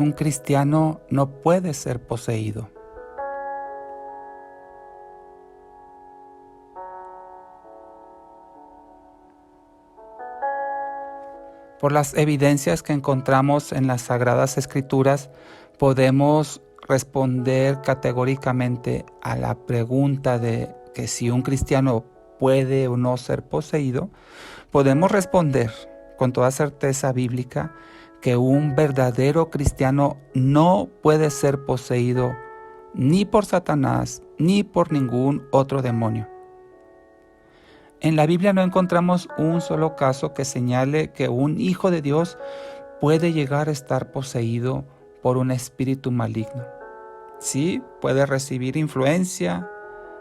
Un cristiano no puede ser poseído. Por las evidencias que encontramos en las Sagradas Escrituras, podemos responder categóricamente a la pregunta de que si un cristiano puede o no ser poseído. Podemos responder con toda certeza bíblica que un verdadero cristiano no puede ser poseído ni por Satanás ni por ningún otro demonio. En la Biblia no encontramos un solo caso que señale que un hijo de Dios puede llegar a estar poseído por un espíritu maligno. Sí, puede recibir influencia,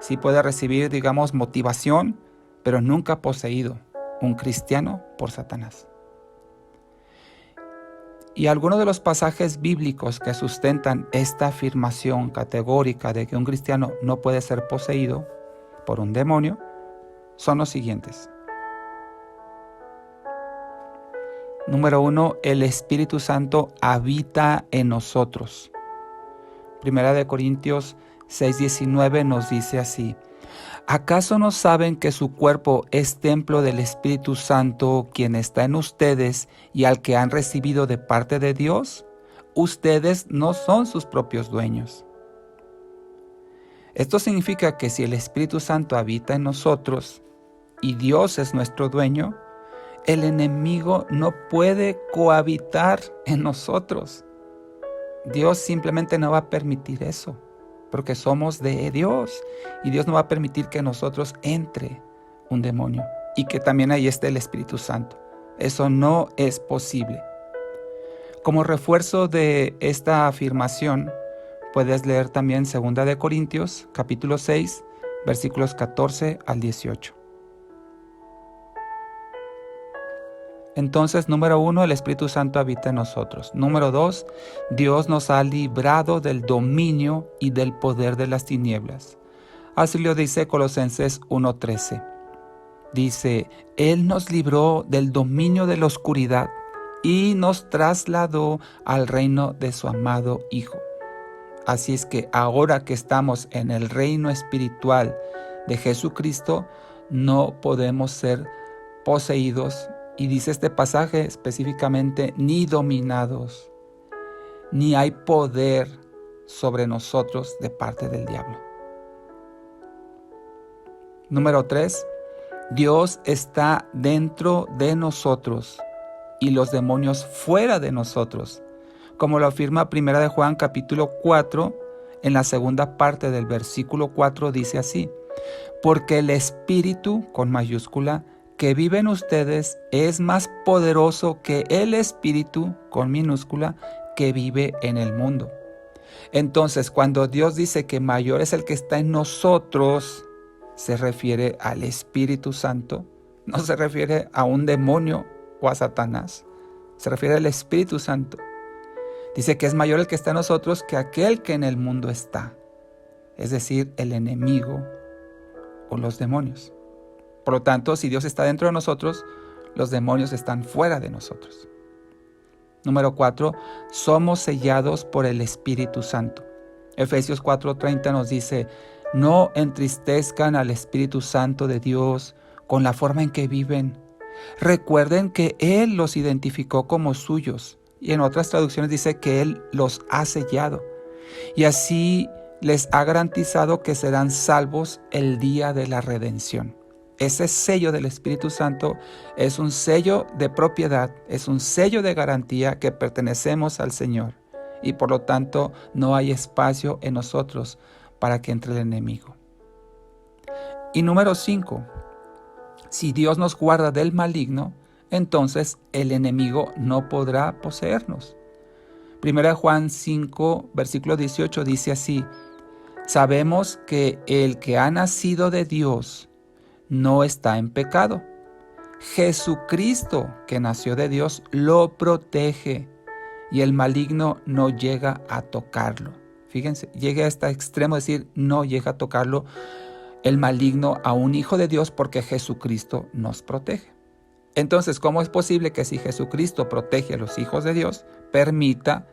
sí puede recibir, motivación, pero nunca poseído un cristiano por Satanás. Y algunos de los pasajes bíblicos que sustentan esta afirmación categórica de que un cristiano no puede ser poseído por un demonio son los siguientes. Número 1, el Espíritu Santo habita en nosotros. Primera de Corintios 6:19 nos dice así: ¿acaso no saben que su cuerpo es templo del Espíritu Santo, quien está en ustedes y al que han recibido de parte de Dios? Ustedes no son sus propios dueños. Esto significa que si el Espíritu Santo habita en nosotros y Dios es nuestro dueño, el enemigo no puede cohabitar en nosotros. Dios simplemente no va a permitir eso, porque somos de Dios y Dios no va a permitir que en nosotros entre un demonio y que también ahí esté el Espíritu Santo. Eso no es posible. Como refuerzo de esta afirmación, puedes leer también 2 de Corintios, capítulo 6, versículos 14 al 18. Entonces, número 1, el Espíritu Santo habita en nosotros. Número 2, Dios nos ha librado del dominio y del poder de las tinieblas. Así lo dice Colosenses 1:13. Dice, Él nos libró del dominio de la oscuridad y nos trasladó al reino de su amado Hijo. Así es que ahora que estamos en el reino espiritual de Jesucristo, no podemos ser poseídos. Y dice este pasaje específicamente, ni dominados, ni hay poder sobre nosotros de parte del diablo. Número 3, Dios está dentro de nosotros y los demonios fuera de nosotros, como lo afirma 1 de Juan capítulo 4, en la segunda parte del versículo 4 dice así: porque el Espíritu, con mayúscula, que vive en ustedes es más poderoso que el espíritu, con minúscula, que vive en el mundo. Entonces, cuando Dios dice que mayor es el que está en nosotros, se refiere al Espíritu Santo, no se refiere a un demonio o a Satanás, se refiere al Espíritu Santo. Dice que es mayor el que está en nosotros que aquel que en el mundo está, es decir, el enemigo o los demonios. Por lo tanto, si Dios está dentro de nosotros, los demonios están fuera de nosotros. Número 4, somos sellados por el Espíritu Santo. Efesios 4:30 nos dice, no entristezcan al Espíritu Santo de Dios con la forma en que viven. Recuerden que Él los identificó como suyos. Y en otras traducciones dice que Él los ha sellado. Y así les ha garantizado que serán salvos el día de la redención. Ese sello del Espíritu Santo es un sello de propiedad, es un sello de garantía que pertenecemos al Señor y por lo tanto no hay espacio en nosotros para que entre el enemigo. Y número 5, si Dios nos guarda del maligno, entonces el enemigo no podrá poseernos. 1 Juan 5, versículo 18 dice así: sabemos que el que ha nacido de Dios no está en pecado. Jesucristo, que nació de Dios, lo protege y el maligno no llega a tocarlo. Fíjense, llega a este extremo de decir, no llega a tocarlo el maligno a un hijo de Dios porque Jesucristo nos protege. Entonces, ¿cómo es posible que si Jesucristo protege a los hijos de Dios, permita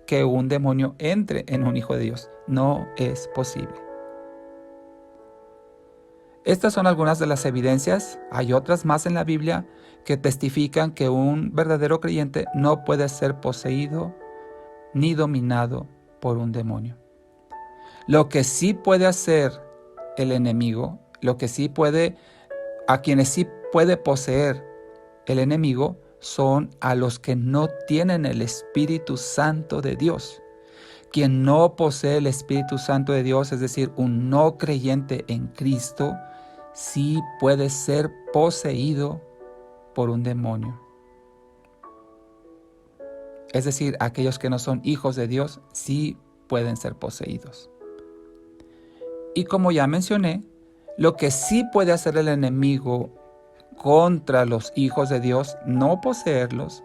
que un demonio entre en un hijo de Dios. No es posible. Estas son algunas de las evidencias. Hay otras más en la Biblia que testifican que un verdadero creyente no puede ser poseído ni dominado por un demonio. Lo que sí puede hacer el enemigo, a quienes sí puede poseer el enemigo, son a los que no tienen el Espíritu Santo de Dios. Quien no posee el Espíritu Santo de Dios, es decir, un no creyente en Cristo, sí puede ser poseído por un demonio. Es decir, aquellos que no son hijos de Dios sí pueden ser poseídos. Y como ya mencioné, lo que sí puede hacer el enemigo contra los hijos de Dios, no poseerlos,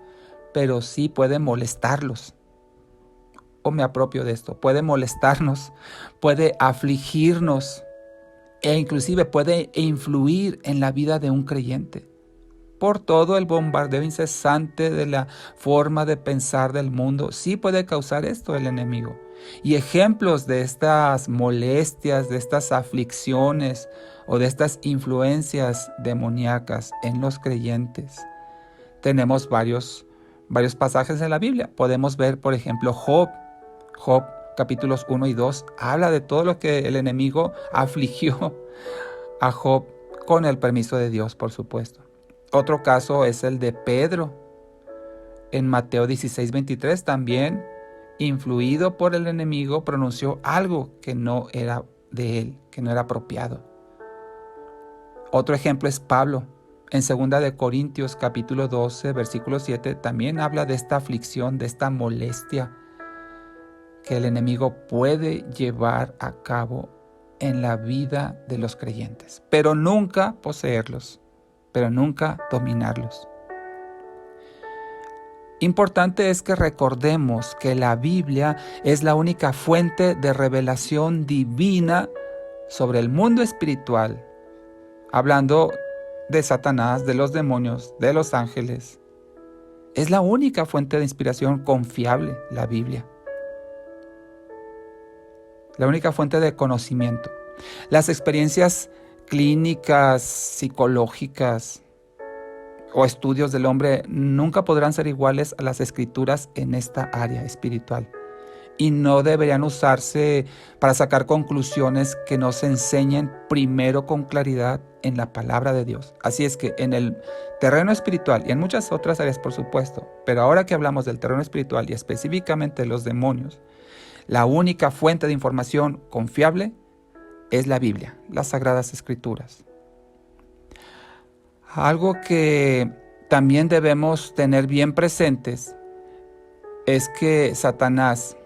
pero sí puede molestarlos. O me apropio de esto, puede molestarnos, puede afligirnos e inclusive puede influir en la vida de un creyente. Por todo el bombardeo incesante de la forma de pensar del mundo, sí puede causar esto el enemigo. Y ejemplos de estas molestias, de estas aflicciones o de estas influencias demoníacas en los creyentes, tenemos varios pasajes en la Biblia. Podemos ver, por ejemplo, Job capítulos 1 y 2, habla de todo lo que el enemigo afligió a Job con el permiso de Dios, por supuesto. Otro caso es el de Pedro. En Mateo 16:23 también, influido por el enemigo, pronunció algo que no era de él, que no era apropiado. Otro ejemplo es Pablo. En 2 de Corintios capítulo 12, versículo 7, también habla de esta aflicción, de esta molestia que el enemigo puede llevar a cabo en la vida de los creyentes, pero nunca poseerlos, pero nunca dominarlos. Importante es que recordemos que la Biblia es la única fuente de revelación divina sobre el mundo espiritual, hablando de Satanás, de los demonios, de los ángeles. Es la única fuente de inspiración confiable, la Biblia. La única fuente de conocimiento. Las experiencias clínicas, psicológicas o estudios del hombre nunca podrán ser iguales a las escrituras en esta área espiritual. Y no deberían usarse para sacar conclusiones que no se enseñen primero con claridad en la palabra de Dios. Así es que en el terreno espiritual y en muchas otras áreas, por supuesto, pero ahora que hablamos del terreno espiritual y específicamente de los demonios, la única fuente de información confiable es la Biblia, las Sagradas Escrituras. Algo que también debemos tener bien presentes es que Satanás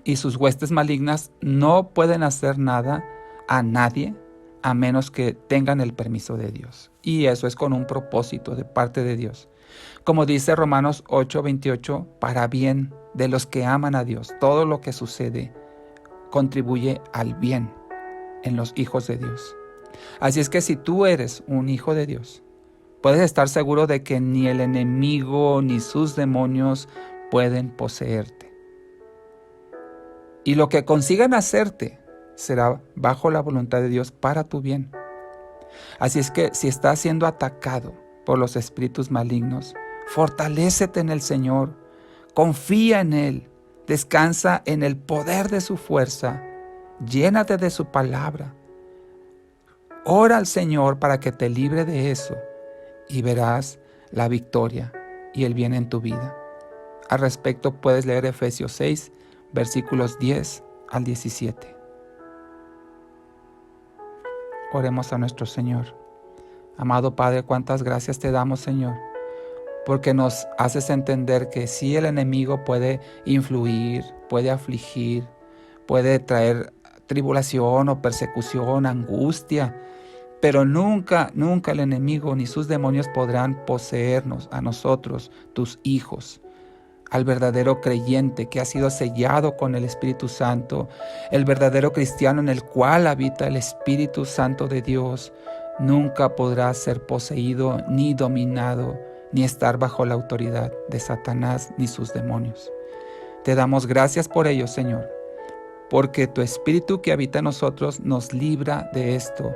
y sus huestes malignas no pueden hacer nada a nadie a menos que tengan el permiso de Dios. Y eso es con un propósito de parte de Dios. Como dice Romanos 8:28, para bien de los que aman a Dios, todo lo que sucede contribuye al bien en los hijos de Dios. Así es que si tú eres un hijo de Dios, puedes estar seguro de que ni el enemigo ni sus demonios pueden poseerte. Y lo que consigan hacerte será bajo la voluntad de Dios para tu bien. Así es que si estás siendo atacado por los espíritus malignos, fortalécete en el Señor, confía en Él, descansa en el poder de su fuerza, llénate de su palabra. Ora al Señor para que te libre de eso y verás la victoria y el bien en tu vida. Al respecto puedes leer Efesios 6, versículos 10 al 17. Oremos a nuestro Señor. Amado Padre, cuántas gracias te damos, Señor, porque nos haces entender que sí, el enemigo puede influir, puede afligir, puede traer tribulación o persecución, angustia, pero nunca el enemigo ni sus demonios podrán poseernos a nosotros, tus hijos, al verdadero creyente que ha sido sellado con el Espíritu Santo, el verdadero cristiano en el cual habita el Espíritu Santo de Dios. Nunca podrá ser poseído ni dominado, ni estar bajo la autoridad de Satanás ni sus demonios. Te damos gracias por ello, Señor, porque tu Espíritu que habita en nosotros nos libra de esto.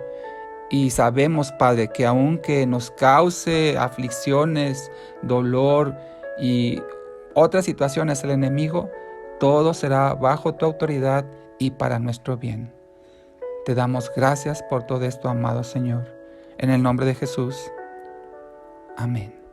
Y sabemos, Padre, que aunque nos cause aflicciones, dolor y otras situaciones el enemigo, todo será bajo tu autoridad y para nuestro bien. Te damos gracias por todo esto, amado Señor. En el nombre de Jesús. Amén.